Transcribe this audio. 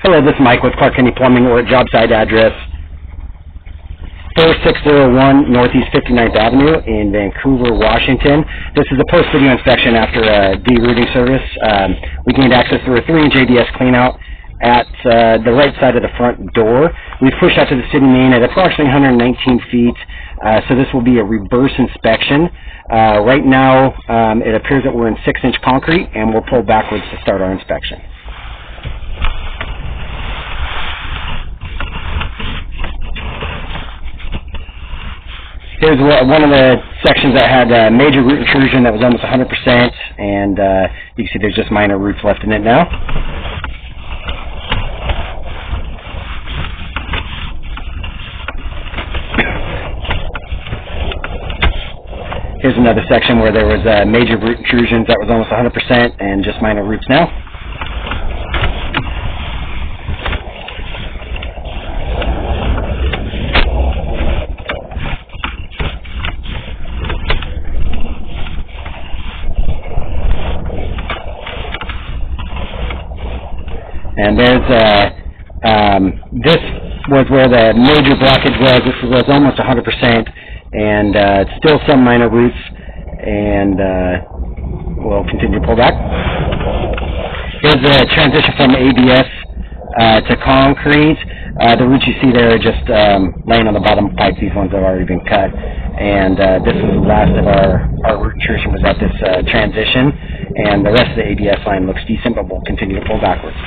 Hello, this is Mike with Clark County Plumbing. We're at job site address 4601 Northeast 59th Avenue in Vancouver, Washington. This is a post-video inspection after a de-rooting service. We gained access through a 3-inch ABS cleanout at the right side of the front door. We've pushed out to the city main at approximately 119 feet, so this will be a reverse inspection. Right now, it appears that we're in 6-inch concrete, and we'll pull backwards to start our inspection. Here's one of the sections that had major root intrusion that was almost 100%, and you can see there's just minor roots left in it now. Here's another section where there was major root intrusions that was almost 100% and just minor roots now. And there's, this was where the major blockage was. This was almost 100%, and still some minor roots, and we'll continue to pull back. Here's the transition from ABS to concrete. The roots you see there are just laying on the bottom pipe. These ones have already been cut, and this was the last of our root intrusion was at this transition, and the rest of the ABS line looks decent, but we'll continue to pull backwards.